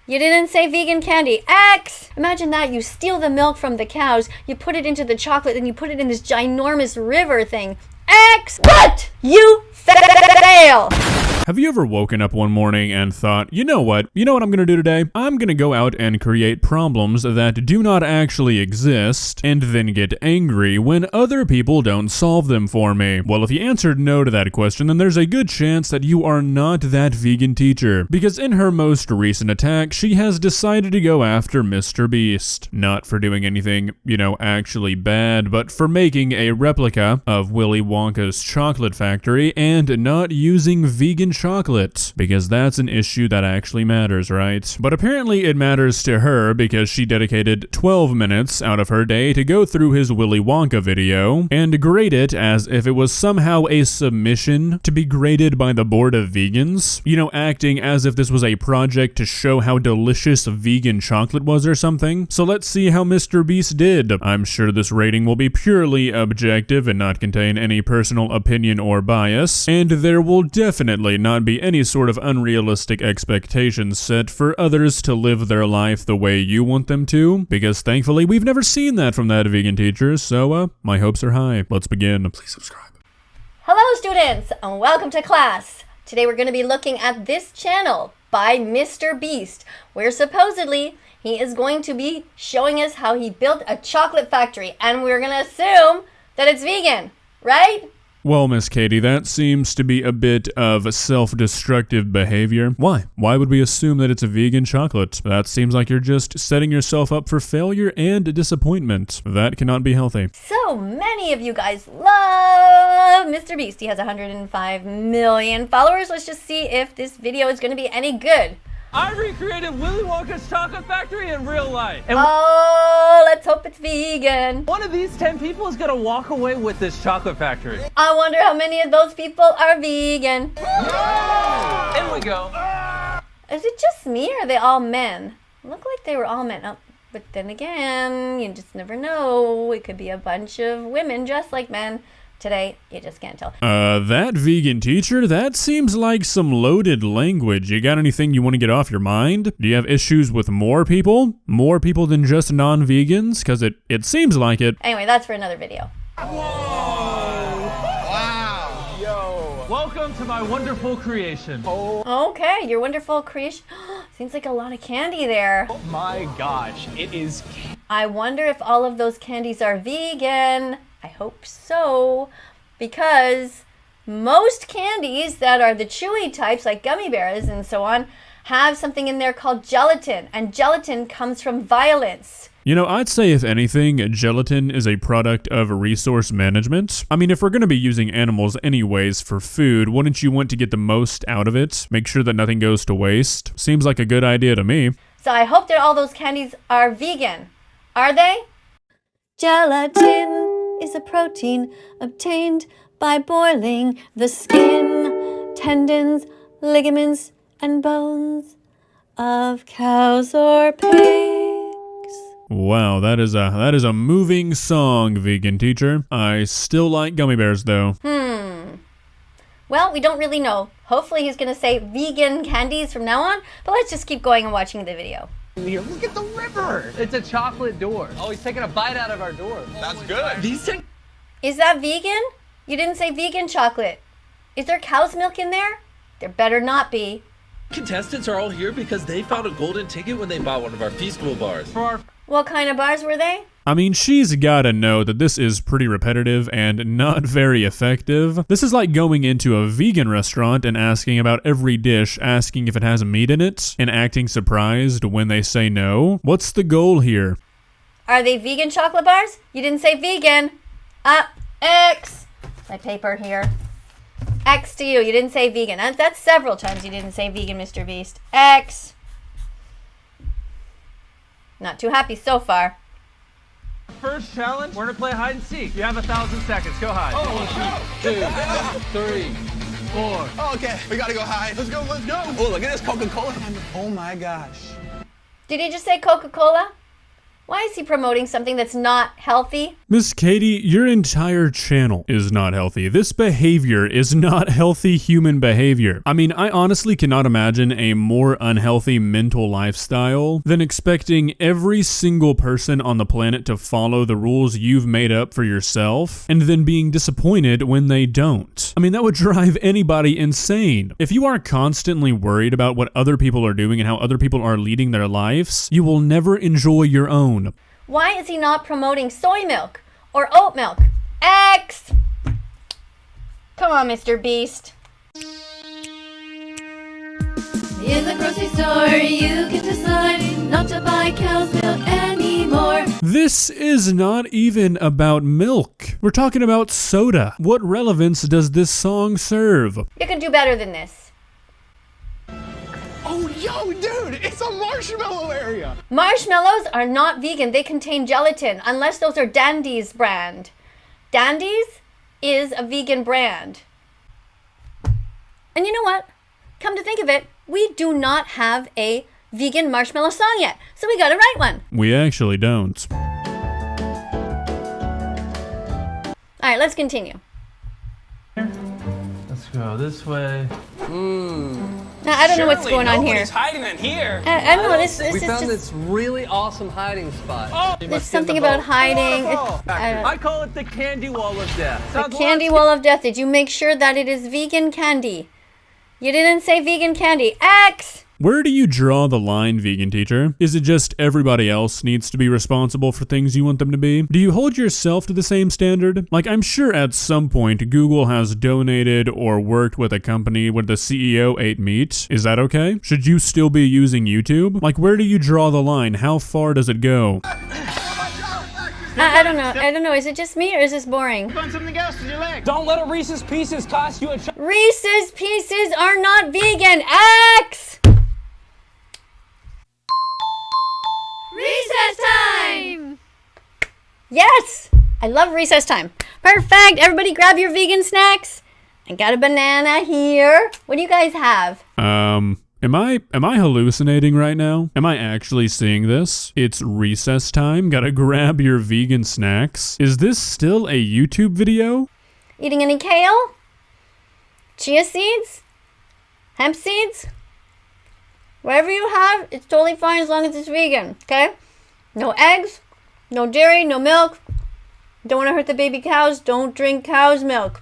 You didn't say vegan candy. X! Imagine that. You steal the milk from the cows, you put it into the chocolate, and you put it in this ginormous river thing. X! What? You fail! Have you ever woken up one morning and thought, you know what I'm gonna do today? I'm gonna go out and create problems that do not actually exist, and then get angry when other people don't solve them for me. Well, if you answered no to that question, then there's a good chance that you are not that vegan teacher, because in her most recent attack, she has decided to go after MrBeast. Not for doing anything, actually bad, but for making a replica of Willy Wonka's Chocolate Factory and not using vegan chocolate, because that's an issue that actually matters, right? But apparently it matters to her because she dedicated 12 minutes out of her day to go through his Willy Wonka video and grade it as if it was somehow a submission to be graded by the board of vegans, acting as if this was a project to show how delicious vegan chocolate was or something. So let's see how MrBeast did. I'm sure this rating will be purely objective and not contain any personal opinion or bias, and there will definitely not be any sort of unrealistic expectations set for others to live their life the way you want them to, because thankfully we've never seen that from that vegan teacher, so my hopes are high. Let's begin. Please subscribe. Hello students, and welcome to class. Today we're going to be looking at this channel by MrBeast, where supposedly he is going to be showing us how he built a chocolate factory, and we're going to assume that it's vegan, right? Well, Miss Katie, that seems to be a bit of self-destructive behavior. Why? Why would we assume that it's a vegan chocolate? That seems like you're just setting yourself up for failure and disappointment. That cannot be healthy. So many of you guys love MrBeast. He has 105 million followers. Let's just see if this video is going to be any good. I recreated Willy Wonka's Chocolate Factory in real life. And let's hope it's vegan. one of these 10 people is gonna walk away with this chocolate factory. I wonder how many of those people are vegan. In we go. Is it just me or are they all men? Look like they were all men. Oh, but then again, you just never know. It could be a bunch of women dressed like men. Today, you just can't tell. That vegan teacher, that seems like some loaded language. You got anything you want to get off your mind? Do you have issues with more people? More people than just non-vegans? Because it seems like it. Anyway, that's for another video. Whoa. Wow. Yo. Welcome to my wonderful creation. Oh Okay, your wonderful creation. Seems like a lot of candy there. my gosh, it is. I wonder if all of those candies are vegan. I hope so, because most candies that are the chewy types, like gummy bears and so on, have something in there called gelatin, and gelatin comes from violence. I'd say if anything, gelatin is a product of resource management. I mean, if we're going to be using animals anyways for food, wouldn't you want to get the most out of it? Make sure that nothing goes to waste. Seems like a good idea to me. So I hope that all those candies are vegan. Are they? Gelatin is a protein obtained by boiling the skin, tendons, ligaments, and bones of cows or pigs. Wow, that is a moving song, vegan teacher. I still like gummy bears though. Well, we don't really know. Hopefully he's going to say vegan candies from now on, but let's just keep going and watching the video. Here, look at the river. It's a chocolate door. Oh, he's taking a bite out of our door. That's good. Is that vegan? You didn't say vegan chocolate. Is there cow's milk in there? There better not be. Contestants are all here because they found a golden ticket when they bought one of our Feastable bars. What kind of bars were they? I mean, she's gotta know that this is pretty repetitive and not very effective. This is like going into a vegan restaurant and asking about every dish, asking if it has meat in it, and acting surprised when they say no. What's the goal here? Are they vegan chocolate bars? You didn't say vegan. X. My paper here. X to you. You didn't say vegan. That's several times you didn't say vegan, MrBeast. X. Not too happy so far. First challenge, we're gonna play hide and seek. You have 1,000 seconds. Go hide. 1, 2, 3, 4. Oh, okay, we gotta go high. Let's go, let's go. Oh, look at this Coca-Cola. Oh my gosh. Did he just say Coca-Cola? Why is he promoting something that's not healthy? Miss Katie, your entire channel is not healthy. This behavior is not healthy human behavior. I mean, I honestly cannot imagine a more unhealthy mental lifestyle than expecting every single person on the planet to follow the rules you've made up for yourself and then being disappointed when they don't. I mean, that would drive anybody insane. If you are constantly worried about what other people are doing and how other people are leading their lives, you will never enjoy your own. Why is he not promoting soy milk or oat milk? X! Come on, MrBeast. In the grocery store, you can decide not to buy cow's milk anymore. This is not even about milk. We're talking about soda. What relevance does this song serve? You can do better than this. Oh, yo, dude, it's a marshmallow area. Marshmallows are not vegan. They contain gelatin, unless those are Dandy's brand. Dandy's is a vegan brand. And you know what? Come to think of it, we do not have a vegan marshmallow song yet, so we gotta write one. We actually don't. All right, let's continue. Let's go this way. Now, I don't know what's going on here. Nobody's hiding in here. I don't know. This We is found just this really awesome hiding spot. there's something about hiding. I call it the candy wall of death. The candy wall of death. Did you make sure that it is vegan candy? You didn't say vegan candy. X! Where do you draw the line, vegan teacher? Is it just everybody else needs to be responsible for things you want them to be? Do you hold yourself to the same standard? Like, I'm sure at some point Google has donated or worked with a company where the CEO ate meat. Is that okay? Should you still be using YouTube? Like, where do you draw the line? How far does it go? I don't know. I don't know. Is it just me or is this boring? Find something else in your leg. Don't let a Reese's Pieces cost you a Reese's Pieces are not vegan. X! Recess time! Yes! I love recess time. Perfect! Everybody grab your vegan snacks. I got a banana here. What do you guys have? Am I hallucinating right now? Am I actually seeing this? It's recess time. Gotta grab your vegan snacks. Is this still a YouTube video? Eating any kale? Chia seeds? Hemp seeds? Whatever you have, it's totally fine as long as it's vegan, okay? No eggs, no dairy, no milk. Don't want to hurt the baby cows. Don't drink cow's milk.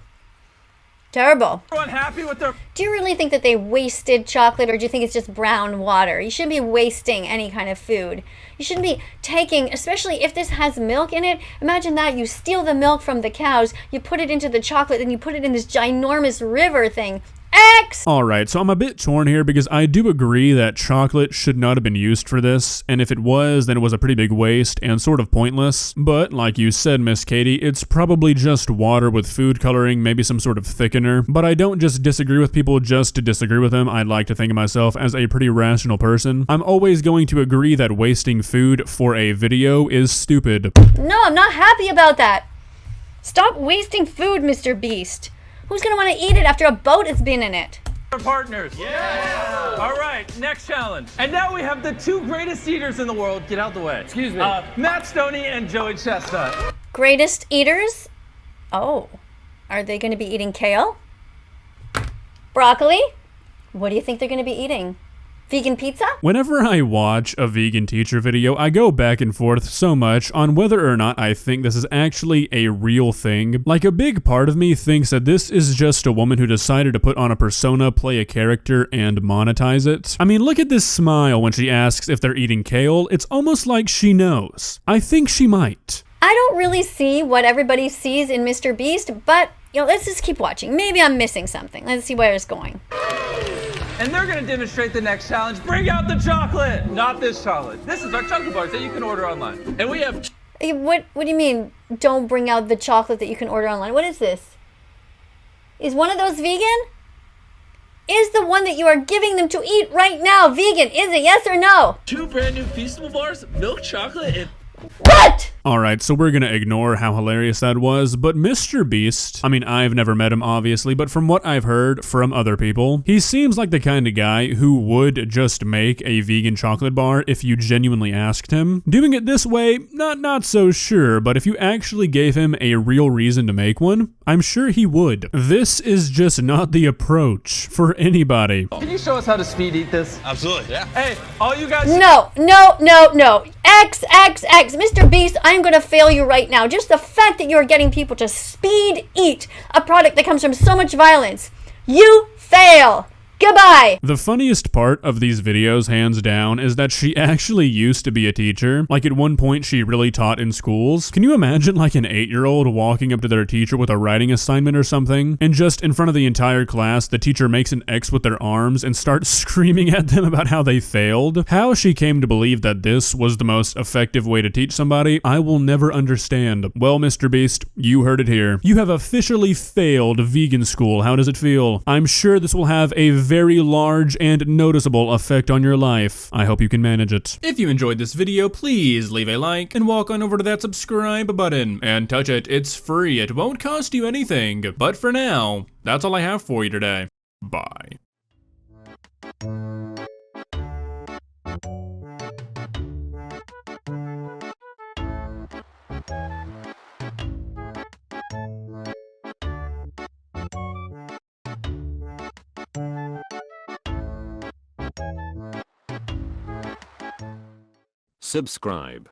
Terrible. Everyone happy with their... Do you really think that they wasted chocolate, or do you think it's just brown water? You shouldn't be wasting any kind of food. You shouldn't be taking, especially if this has milk in it. Imagine that. You steal the milk from the cows, you put it into the chocolate, and you put it in this ginormous river thing. X! Alright, so I'm a bit torn here because I do agree that chocolate should not have been used for this, and if it was, then it was a pretty big waste and sort of pointless. But, like you said, Miss Katie, it's probably just water with food coloring, maybe some sort of thickener. But I don't just disagree with people just to disagree with them. I'd like to think of myself as a pretty rational person. I'm always going to agree that wasting food for a video is stupid. No, I'm not happy about that. Stop wasting food, MrBeast. Who's gonna want to eat it after a boat has been in it? Our partners. Yeah! All right, next challenge. And now we have the two greatest eaters in the world. Get out the way. Excuse me. Matt Stoney and Joey Chestnut. Greatest eaters? Oh, are they gonna be eating kale? Broccoli? What do you think they're gonna be eating? Vegan pizza? Whenever I watch a vegan teacher video, I go back and forth so much on whether or not I think this is actually a real thing. Like, a big part of me thinks that this is just a woman who decided to put on a persona, play a character, and monetize it. I mean, look at this smile when she asks if they're eating kale. It's almost like she knows. I think she might. I don't really see what everybody sees in MrBeast, but, let's just keep watching. Maybe I'm missing something. Let's see where it's going. And they're gonna demonstrate the next challenge. Bring out the chocolate! Not this chocolate. This is our chocolate bars that you can order online. And we have... What do you mean, don't bring out the chocolate that you can order online? What is this? Is one of those vegan? Is the one that you are giving them to eat right now vegan? Is it yes or no? 2 brand new Feastable bars, milk chocolate, and What? Alright, so we're gonna ignore how hilarious that was, but MrBeast, I mean, I've never met him obviously, but from what I've heard from other people, he seems like the kind of guy who would just make a vegan chocolate bar if you genuinely asked him. Doing it this way, not so sure, but if you actually gave him a real reason to make one, I'm sure he would. This is just not the approach for anybody. Can you show us how to speed eat this? Absolutely. Yeah. Hey, all you guys. No. MrBeast, I'm gonna fail you right now. Just the fact that you're getting people to speed eat a product that comes from so much violence. You fail. Goodbye. The funniest part of these videos, hands down, is that she actually used to be a teacher. Like, at one point, she really taught in schools. Can you imagine, like, an 8-year-old walking up to their teacher with a writing assignment or something, and just in front of the entire class, the teacher makes an X with their arms and starts screaming at them about how they failed? How she came to believe that this was the most effective way to teach somebody, I will never understand. Well, MrBeast, you heard it here. You have officially failed vegan school. How does it feel? I'm sure this will have a very large and noticeable effect on your life. I hope you can manage it. If you enjoyed this video, please leave a like and walk on over to that subscribe button and touch it. It's free. It won't cost you anything. But for now, that's all I have for you today. Bye. Subscribe.